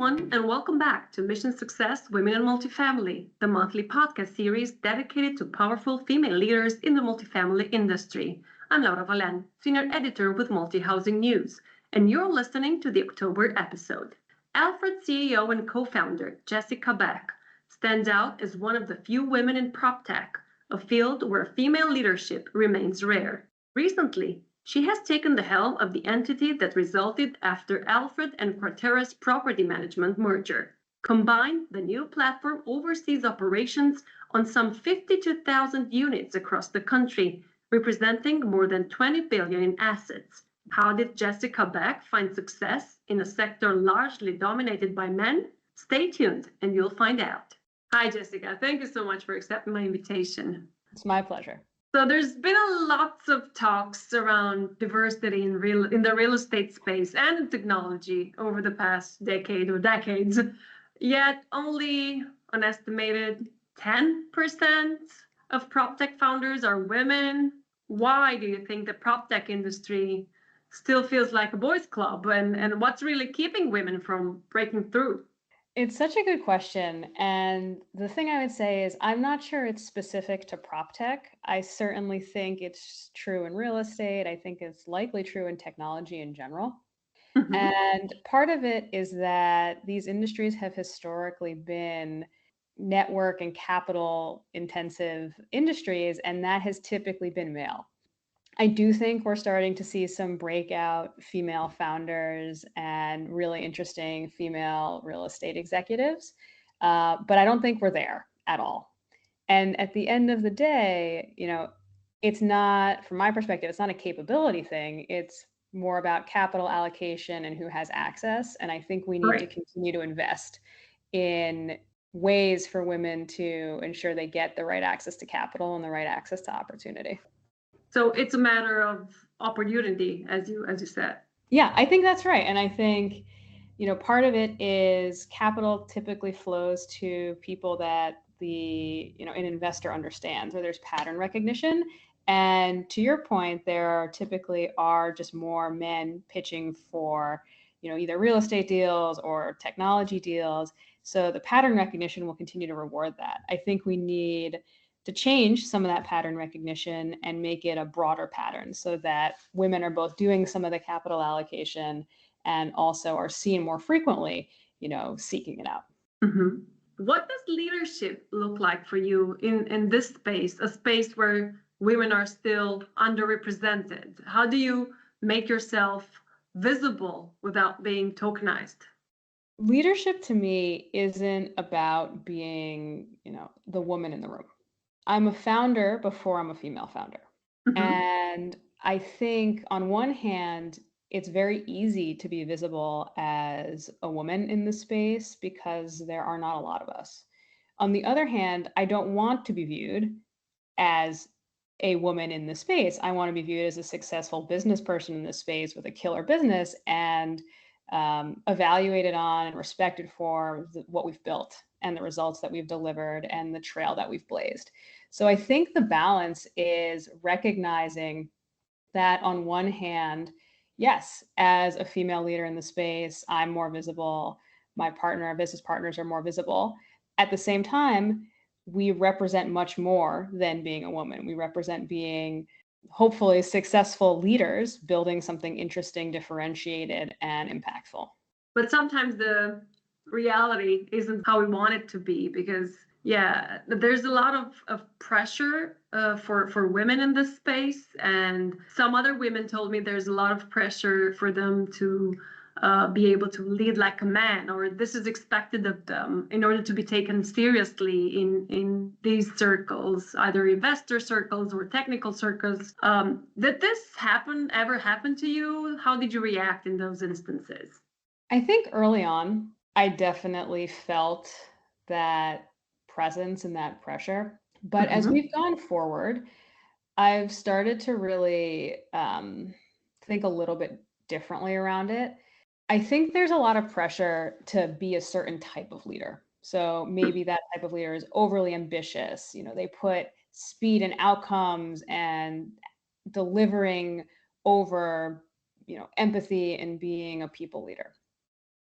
everyone, and welcome back to Mission Success Women in Multifamily, the monthly podcast series dedicated to powerful female leaders in the multifamily industry. I'm Laura Valean, Senior Editor with Multi-Housing News, and you're listening to the October episode. Alfred CEO and co-founder Jessica Beck stands out as one of the few women in Proptech, a field where female leadership remains rare. Recently, she has taken the helm of the entity that resulted after Alfred and Quarterra's property management merger. Combined, the new platform oversees operations on some 52,000 units across the country, representing more than 20 billion in assets. How did Jessica Beck find success in a sector largely dominated by men? Stay tuned and you'll find out. Hi, Jessica. Thank you so much for accepting my invitation. It's my pleasure. So there's been lots of talks around diversity in the real estate space and in technology over the past decade or decades, yet only an estimated 10% of Proptech founders are women. Why do you think the Proptech industry still feels like a boys' club, and what's really keeping women from breaking through? It's such a good question. And the thing I would say is I'm not sure it's specific to PropTech. I certainly think it's true in real estate. I think it's likely true in technology in general. Mhm. And part of it is that these industries have historically been network and capital intensive industries, and that has typically been male. I do think we're starting to see some breakout female founders and really interesting female real estate executives, but I don't think we're there at all. And at the end of the day, it's not, from my perspective, it's not a capability thing. It's more about capital allocation and who has access. And I think we need to continue to invest in ways for women to ensure they get the right access to capital and the right access to opportunity. So it's a matter of opportunity, as you said. Yeah, I think that's right. And I think, part of it is capital typically flows to people that an investor understands, where there's pattern recognition. And to your point, there typically are just more men pitching for, either real estate deals or technology deals. So the pattern recognition will continue to reward that. I think we need to change some of that pattern recognition and make it a broader pattern so that women are both doing some of the capital allocation and also are seen more frequently, seeking it out. Mm-hmm. What does leadership look like for you in this space, a space where women are still underrepresented? How do you make yourself visible without being tokenized? Leadership to me isn't about being, the woman in the room. I'm a founder before I'm a female founder. Mm-hmm. And I think on one hand, it's very easy to be visible as a woman in this space because there are not a lot of us. On the other hand, I don't want to be viewed as a woman in this space. I want to be viewed as a successful business person in this space with a killer business and evaluated on and respected for what we've built and the results that we've delivered and the trail that we've blazed. So I think the balance is recognizing that on one hand, yes, as a female leader in the space, I'm more visible. My business partners are more visible. At the same time, we represent much more than being a woman. We represent being hopefully successful leaders, building something interesting, differentiated, and impactful. But sometimes the reality isn't how we want it to be because, there's a lot of pressure for women in this space. And some other women told me there's a lot of pressure for them to be able to lead like a man, or this is expected of them in order to be taken seriously in these circles, either investor circles or technical circles. Did this ever happen to you? How did you react in those instances? I think early on, I definitely felt that presence and that pressure. But as we've gone forward, I've started to really think a little bit differently around it. I think there's a lot of pressure to be a certain type of leader. So maybe that type of leader is overly ambitious. They put speed and outcomes and delivering over, empathy and being a people leader.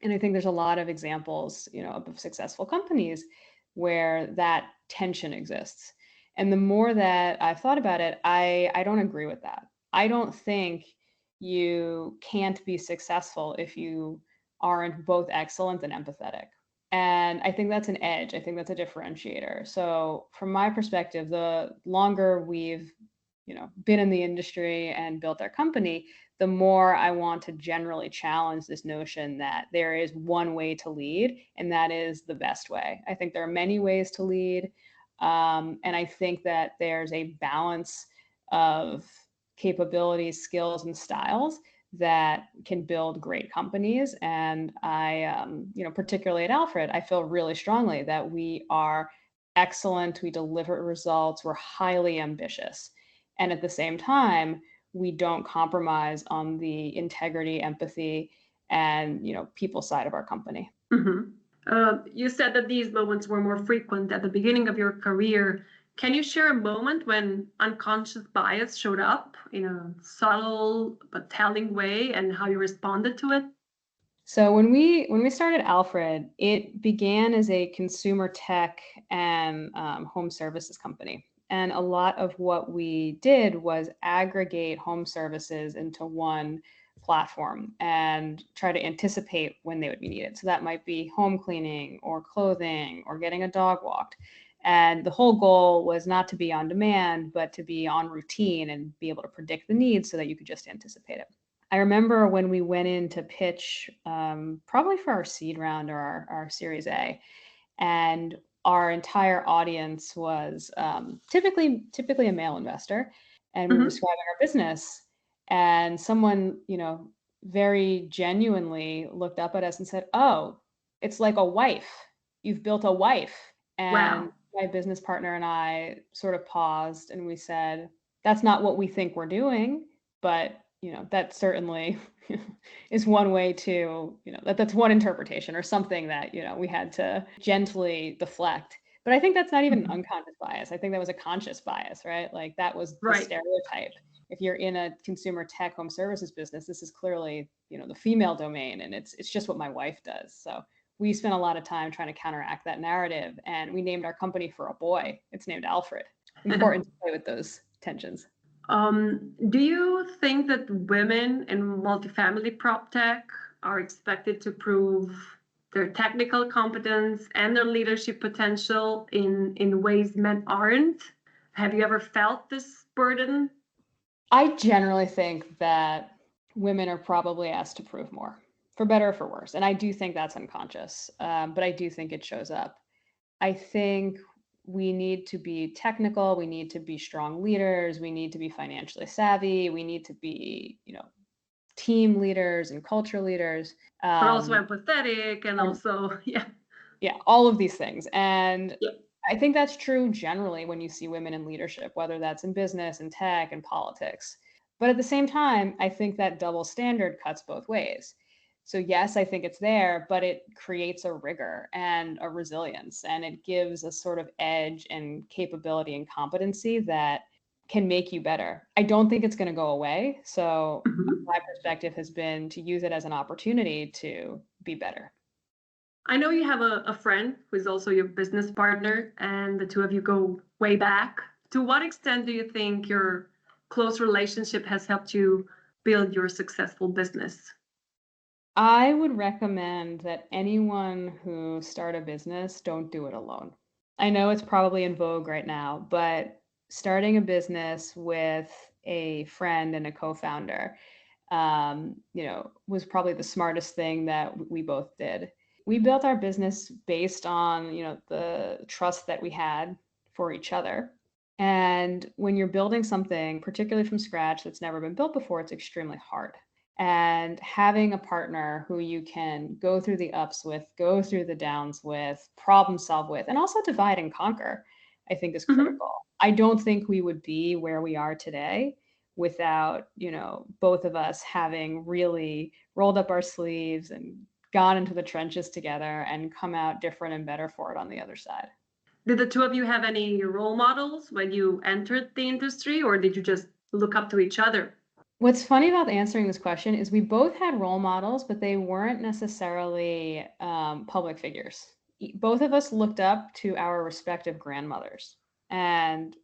And I think there's a lot of examples, of successful companies where that tension exists. And the more that I've thought about it, I don't agree with that. I don't think you can't be successful if you aren't both excellent and empathetic. And I think that's an edge. I think that's a differentiator. So from my perspective, the longer we've, been in the industry and built our company, the more I want to generally challenge this notion that there is one way to lead, and that is the best way. I think there are many ways to lead. And I think that there's a balance of capabilities, skills, and styles that can build great companies. And I, particularly at Alfred, I feel really strongly that we are excellent. We deliver results. We're highly ambitious. And at the same time, we don't compromise on the integrity, empathy, and people side of our company. Mhm. You said that these moments were more frequent at the beginning of your career. Can you share a moment when unconscious bias showed up in a subtle but telling way, and how you responded to it? So when we started Alfred, it began as a consumer tech and home services company. And a lot of what we did was aggregate home services into one platform and try to anticipate when they would be needed. So that might be home cleaning or clothing or getting a dog walked. And the whole goal was not to be on demand, but to be on routine and be able to predict the needs so that you could just anticipate it. I remember when we went in to pitch, probably for our seed round or our Series A, and our entire audience was typically a male investor, and we were Mhm. describing our business, and someone, very genuinely looked up at us and said, "Oh, it's like a wife. You've built a wife." And Wow. my business partner and I sort of paused and we said, "That's not what we think we're doing, but that certainly is one way to, that's one interpretation or something that, we had to gently deflect." But I think that's not even an Mhm. unconscious bias. I think that was a conscious bias, right? Like that was the Right. stereotype. If you're in a consumer tech home services business, this is clearly, the female domain, and it's just what my wife does. So we spent a lot of time trying to counteract that narrative, and we named our company for a boy. It's named Alfred. Important to play with those tensions. Do you think that women in multifamily prop tech are expected to prove their technical competence and their leadership potential in ways men aren't? Have you ever felt this burden? I generally think that women are probably asked to prove more, for better or for worse. And I do think that's unconscious, but I do think it shows up. I think we need to be technical. We need to be strong leaders. We need to be financially savvy. We need to be, team leaders and culture leaders. But also Um, empathetic and and also, yeah. yeah, all of these things. And Yeah. I think that's true generally when you see women in leadership, whether that's in business and tech and politics. But at the same time, I think that double standard cuts both ways. So yes, I think it's there, but it creates a rigor and a resilience, and it gives a sort of edge and capability and competency that can make you better. I don't think it's going to go away. So Mhm. my perspective has been to use it as an opportunity to be better. I know you have a friend who is also your business partner, and the two of you go way back. To what extent do you think your close relationship has helped you build your successful business? I would recommend that anyone who start a business don't do it alone. I know it's probably in vogue right now, but starting a business with a friend and a co-founder, was probably the smartest thing that we both did. We built our business based on, the trust that we had for each other. And when you're building something, particularly from scratch, that's never been built before, it's extremely hard. And having a partner who you can go through the ups with, go through the downs with, problem solve with, and also divide and conquer, I think is Mhm. critical. I don't think we would be where we are today without, both of us having really rolled up our sleeves and gone into the trenches together and come out different and better for it on the other side. Did the two of you have any role models when you entered the industry, or did you just look up to each other? What's funny about answering this question is we both had role models, but they weren't necessarily public figures. Both of us looked up to our respective grandmothers, and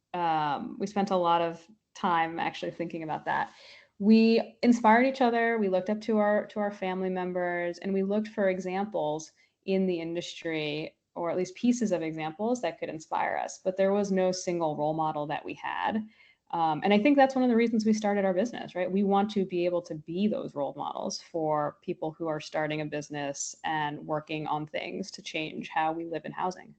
we spent a lot of time actually thinking about that. We inspired each other. We looked up to our family members, and we looked for examples in the industry, or at least pieces of examples that could inspire us. But there was no single role model that we had. And I think that's one of the reasons we started our business, right? We want to be able to be those role models for people who are starting a business and working on things to change how we live in housing.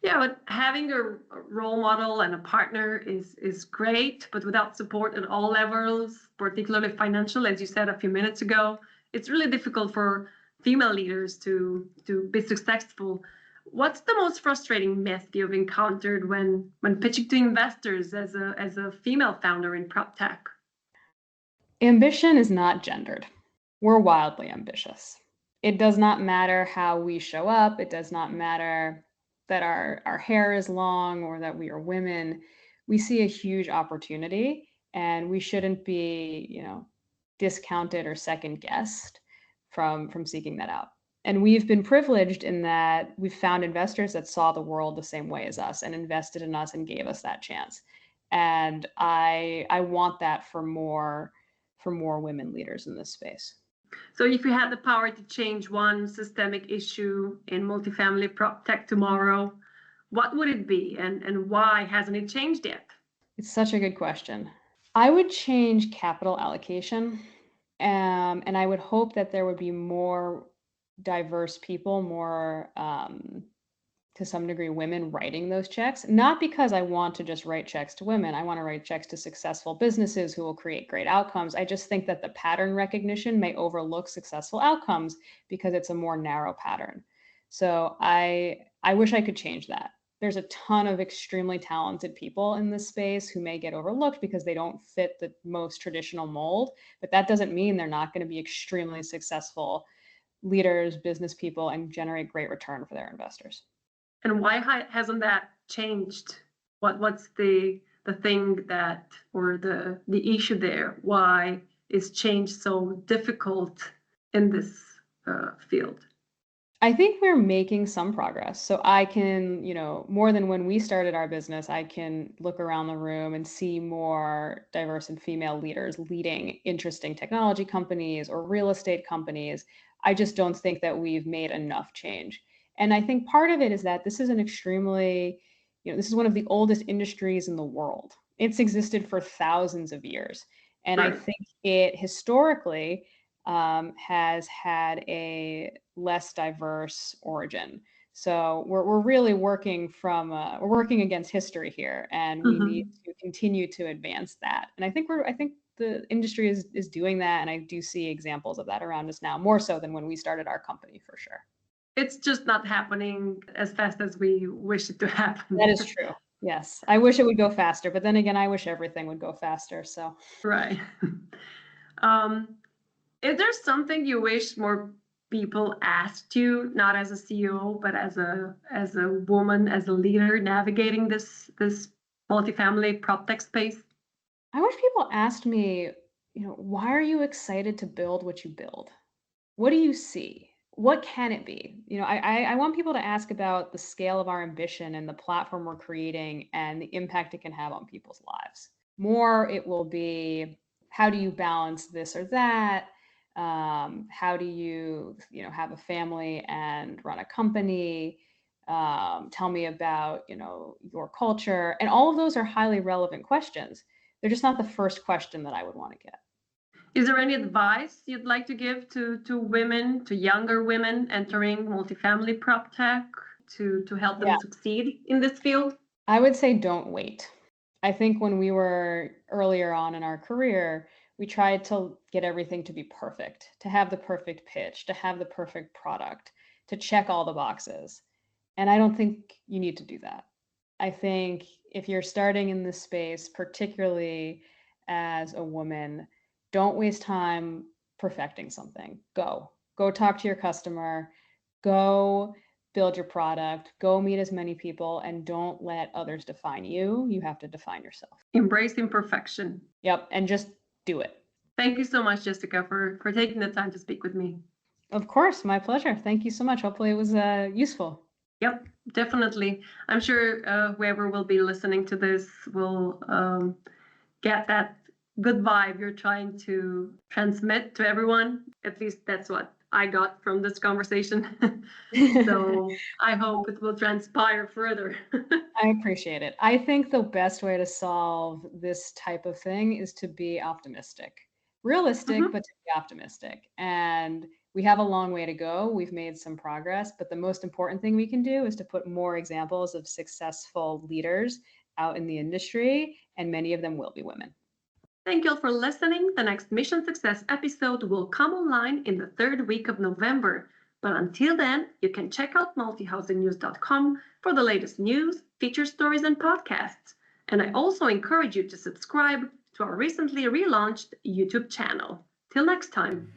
Yeah, but having a role model and a partner is great, but without support at all levels, particularly financial, as you said a few minutes ago, it's really difficult for female leaders to be successful. What's the most frustrating myth you've encountered when pitching to investors as a female founder in Proptech? Ambition is not gendered. We're wildly ambitious. It does not matter how we show up. It does not matter that our hair is long or that we are women. We see a huge opportunity, and we shouldn't be, discounted or second guessed from seeking that out. And we've been privileged in that we've found investors that saw the world the same way as us and invested in us and gave us that chance. And I want that for more women leaders in this space. So if you had the power to change one systemic issue in multifamily Proptech tomorrow, what would it be and why hasn't it changed yet? It's such a good question. I would change capital allocation, and I would hope that there would be more diverse people, more to some degree women writing those checks, not because I want to just write checks to women. I want to write checks to successful businesses who will create great outcomes. I just think that the pattern recognition may overlook successful outcomes because it's a more narrow pattern. So I wish I could change that. There's a ton of extremely talented people in this space who may get overlooked because they don't fit the most traditional mold, but that doesn't mean they're not going to be extremely successful leaders, business people, and generate great return for their investors. And why hasn't that changed? What's the thing that or the issue there? Why is change so difficult in this field? I think we're making some progress. So I can, more than when we started our business, I can look around the room and see more diverse and female leaders leading interesting technology companies or real estate companies. I just don't think that we've made enough change. And I think part of it is that this is an extremely, this is one of the oldest industries in the world. It's existed for thousands of years. And I Right. think it historically has had a less diverse origin. So we're really working we're working against history here, and we need Mhm. to continue to advance that. And I think the industry is doing that, and I do see examples of that around us now, more so than when we started our company, for sure. It's just not happening as fast as we wish it to That happen. is true. Yes, I wish it would go faster, but then again, I wish everything would go faster. So Right. Um, is there something you wish more people asked you, not as a CEO, but as a woman, as a leader navigating this multifamily PropTech space? I wish people asked me, why are you excited to build what you build? What do you see? What can it be? I want people to ask about the scale of our ambition and the platform we're creating and the impact it can have on people's lives. More, it will be, how do you balance this or that? How do you, have a family and run a company? Tell me about, your culture. And all of those are highly relevant questions. They're just not the first question that I would want to get. Is there any advice you'd like to give to women, to younger women entering multifamily PropTech to help them Yeah. succeed in this field? I would say don't wait. I think when we were earlier on in our career, we tried to get everything to be perfect, to have the perfect pitch, to have the perfect product, to check all the boxes. And I don't think you need to do that. I think if you're starting in this space, particularly as a woman, don't waste time perfecting something. Go talk to your customer, go build your product, go meet as many people, and don't let others define you. You have to define yourself. Embrace imperfection. Yep. And just do it. Thank you so much, Jessica, for taking the time to speak with me. Of course, my pleasure. Thank you so much. Hopefully it was useful. Yep, definitely. I'm sure whoever will be listening to this will get that good vibe you're trying to transmit to everyone. At least that's what I got from this conversation. So I hope it will transpire further. I appreciate it. I think the best way to solve this type of thing is to be optimistic. Realistic, but to be optimistic. And we have a long way to go. We've made some progress, but the most important thing we can do is to put more examples of successful leaders out in the industry, and many of them will be women. Thank you all for listening. The next Mission Success episode will come online in the third week of November. But until then, you can check out multihousingnews.com for the latest news, feature stories, and podcasts. And I also encourage you to subscribe to our recently relaunched YouTube channel. Till next time.